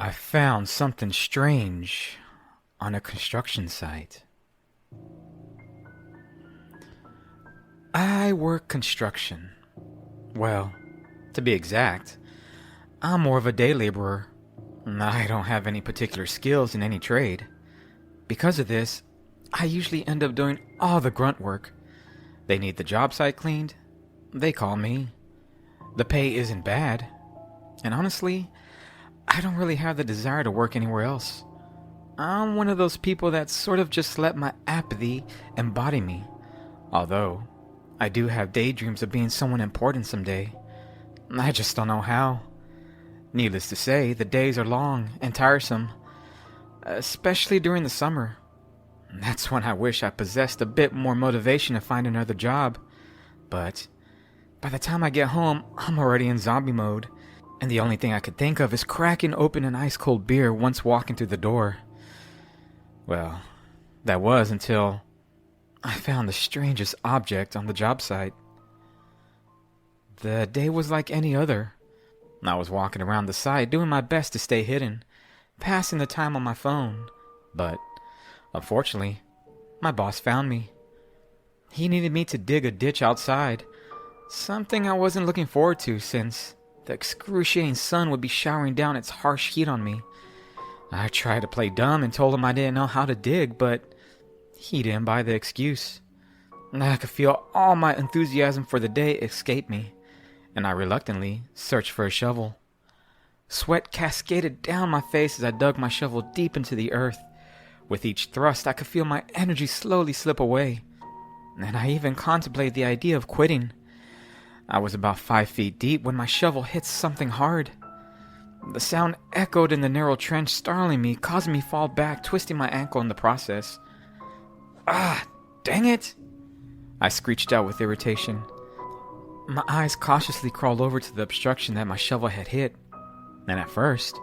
I found something strange on a construction site. I work construction. Well, to be exact, I'm more of a day laborer. I don't have any particular skills in any trade. Because of this, I usually end up doing all the grunt work. They need the job site cleaned. They call me. The pay isn't bad. And honestly, I don't really have the desire to work anywhere else. I'm one of those people that sort of just let my apathy embody me. Although, I do have daydreams of being someone important someday. I just don't know how. Needless to say, the days are long and tiresome, especially during the summer. That's when I wish I possessed a bit more motivation to find another job. But by the time I get home, I'm already in zombie mode, and the only thing I could think of is cracking open an ice-cold beer once walking through the door. Well, that was until I found the strangest object on the job site. The day was like any other. I was walking around the site doing my best to stay hidden, passing the time on my phone, but unfortunately, my boss found me. He needed me to dig a ditch outside, something I wasn't looking forward to since the excruciating sun would be showering down its harsh heat on me. I tried to play dumb and told him I didn't know how to dig, but he didn't buy the excuse. I could feel all my enthusiasm for the day escape me, and I reluctantly searched for a shovel. Sweat cascaded down my face as I dug my shovel deep into the earth. With each thrust, I could feel my energy slowly slip away, and I even contemplated the idea of quitting. I was about 5 feet deep when my shovel hit something hard. The sound echoed in the narrow trench, startling me, causing me to fall back, twisting my ankle in the process. Ah, dang it! I screeched out with irritation. My eyes cautiously crawled over to the obstruction that my shovel had hit, and at first,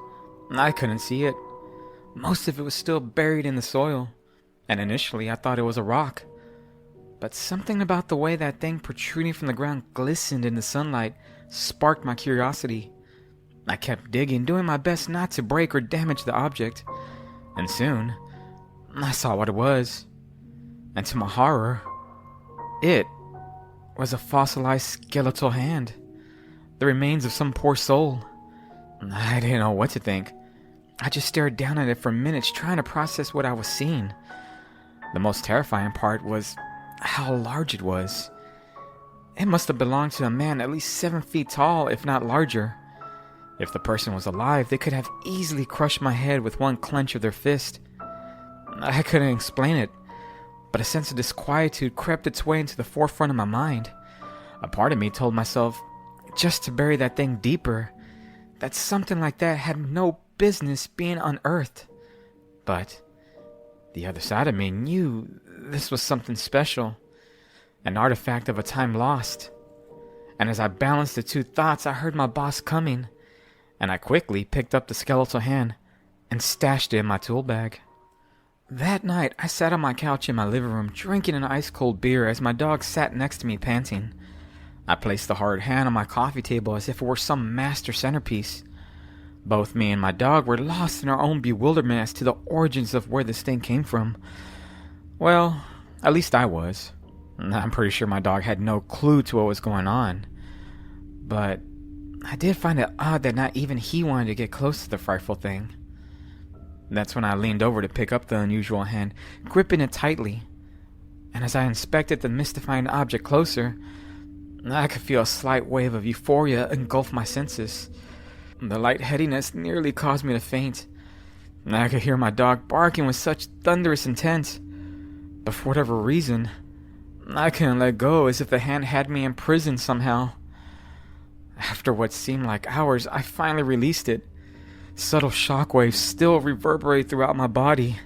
I couldn't see it. Most of it was still buried in the soil, and initially I thought it was a rock. But something about the way that thing protruding from the ground glistened in the sunlight sparked my curiosity. I kept digging, doing my best not to break or damage the object, and soon, I saw what it was. And to my horror, it was a fossilized skeletal hand, the remains of some poor soul. I didn't know what to think. I just stared down at it for minutes, trying to process what I was seeing. The most terrifying part was how large it was. It must have belonged to a man at least 7 feet tall, if not larger. If the person was alive, they could have easily crushed my head with one clench of their fist. I couldn't explain it, but a sense of disquietude crept its way into the forefront of my mind. A part of me told myself, just to bury that thing deeper, that something like that had no business being unearthed. But the other side of me knew this was something special, an artifact of a time lost. And as I balanced the two thoughts, I heard my boss coming, and I quickly picked up the skeletal hand and stashed it in my tool bag. That night, I sat on my couch in my living room drinking an ice-cold beer as my dog sat next to me panting. I placed the hard hand on my coffee table as if it were some master centerpiece. Both me and my dog were lost in our own bewilderment as to the origins of where this thing came from. Well, at least I was. I'm pretty sure my dog had no clue to what was going on. But I did find it odd that not even he wanted to get close to the frightful thing. That's when I leaned over to pick up the unusual hand, gripping it tightly. And as I inspected the mystifying object closer, I could feel a slight wave of euphoria engulf my senses. The lightheadedness nearly caused me to faint. I could hear my dog barking with such thunderous intent. But for whatever reason, I couldn't let go, as if the hand had me imprisoned somehow. After what seemed like hours, I finally released it. Subtle shockwaves still reverberated throughout my body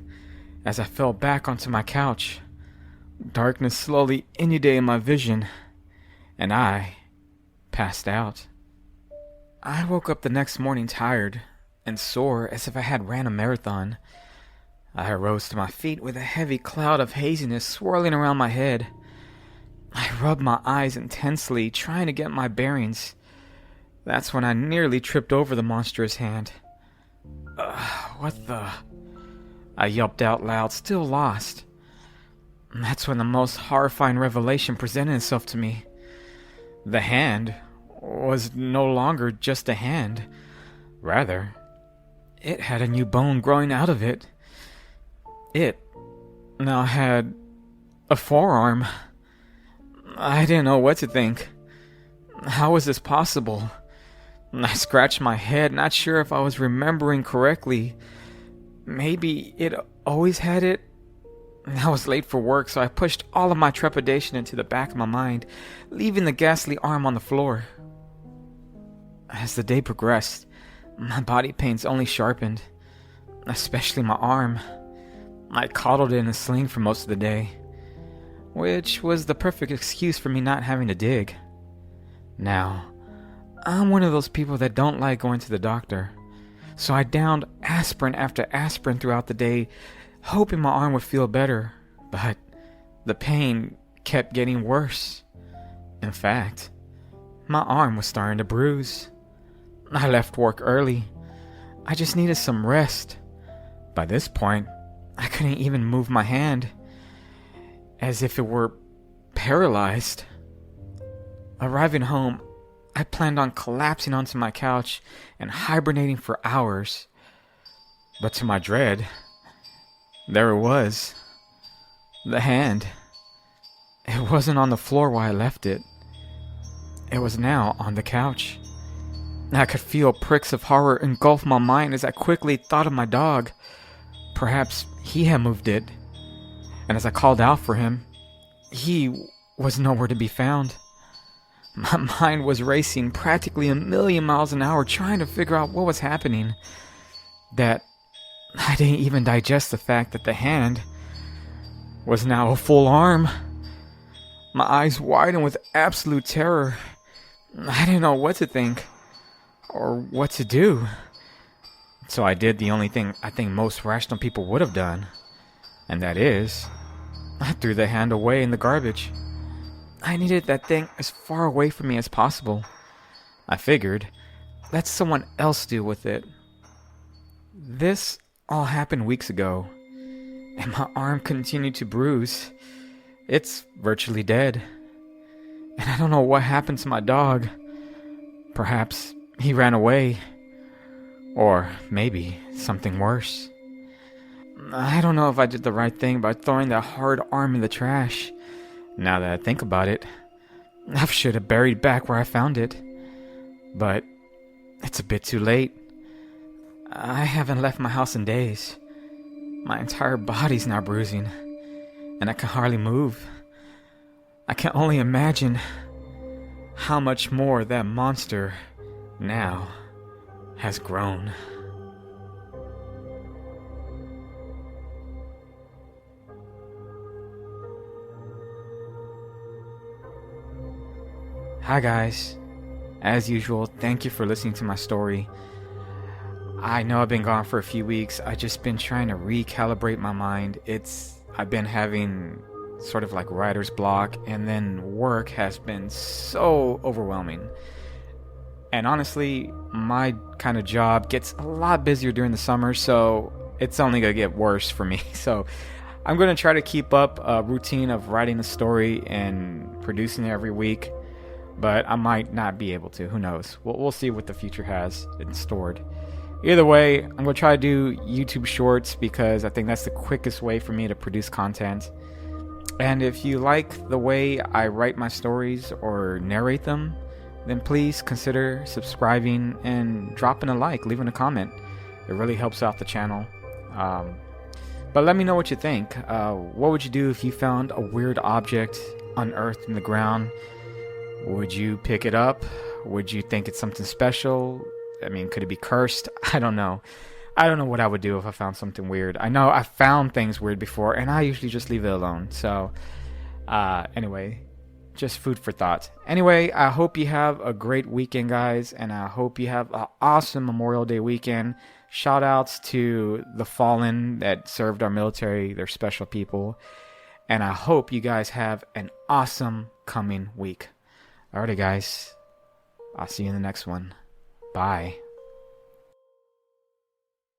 as I fell back onto my couch. Darkness slowly inundated my vision, and I passed out. I woke up the next morning tired and sore as if I had ran a marathon. I arose to my feet with a heavy cloud of haziness swirling around my head. I rubbed my eyes intensely, trying to get my bearings. That's when I nearly tripped over the monstrous hand. What the? I yelped out loud, still lost. And that's when the most horrifying revelation presented itself to me. The hand was no longer just a hand. Rather, it had a new bone growing out of it. It now had a forearm. I didn't know what to think. How was this possible? I scratched my head, not sure if I was remembering correctly. Maybe it always had it? I was late for work, so I pushed all of my trepidation into the back of my mind, leaving the ghastly arm on the floor. As the day progressed, my body pains only sharpened, especially my arm. I coddled it in a sling for most of the day, which was the perfect excuse for me not having to dig. Now, I'm one of those people that don't like going to the doctor, so I downed aspirin after aspirin throughout the day, hoping my arm would feel better, but the pain kept getting worse. In fact, my arm was starting to bruise. I left work early. I just needed some rest. By this point, I couldn't even move my hand, as if it were paralyzed. Arriving home, I planned on collapsing onto my couch and hibernating for hours. But to my dread, there it was. The hand. It wasn't on the floor where I left it. It was now on the couch. I could feel pricks of horror engulf my mind as I quickly thought of my dog. Perhaps he had moved it. And as I called out for him, he was nowhere to be found. My mind was racing practically 1,000,000 miles an hour trying to figure out what was happening. That I didn't even digest the fact that the hand was now a full arm. My eyes widened with absolute terror. I didn't know what to think or what to do. So I did the only thing I think most rational people would have done, and that is, I threw the hand away in the garbage. I needed that thing as far away from me as possible. I figured, let someone else deal with it. This all happened weeks ago, and my arm continued to bruise. It's virtually dead. And I don't know what happened to my dog. Perhaps he ran away. Or maybe something worse. I don't know if I did the right thing by throwing that hard arm in the trash. Now that I think about it, I should have buried back where I found it. But it's a bit too late. I haven't left my house in days. My entire body's now bruising, and I can hardly move. I can only imagine how much more that monster now has grown. Hi guys, as usual, thank you for listening to my story. I know I've been gone for a few weeks. I've just been trying to recalibrate my mind. I've been having sort of like writer's block, and then work has been so overwhelming. And honestly, my kind of job gets a lot busier during the summer, so it's only going to get worse for me. So I'm going to try to keep up a routine of writing a story and producing it every week. But I might not be able to. Who knows? We'll see what the future has in stored. Either way, I'm going to try to do YouTube Shorts because I think that's the quickest way for me to produce content. And if you like the way I write my stories or narrate them, then please consider subscribing and dropping a like, leaving a comment. It really helps out the channel. But let me know what you think. What would you do if you found a weird object unearthed in the ground? Would you pick it up? Would you think it's something special? I mean, could it be cursed? I don't know. I don't know what I would do if I found something weird. I know I found things weird before, and I usually just leave it alone. So, anyway, just food for thought. Anyway, I hope you have a great weekend, guys, and I hope you have an awesome Memorial Day weekend. Shout outs to the fallen that served our military. They're special people. And I hope you guys have an awesome coming week. Alrighty, guys. I'll see you in the next one. Bye.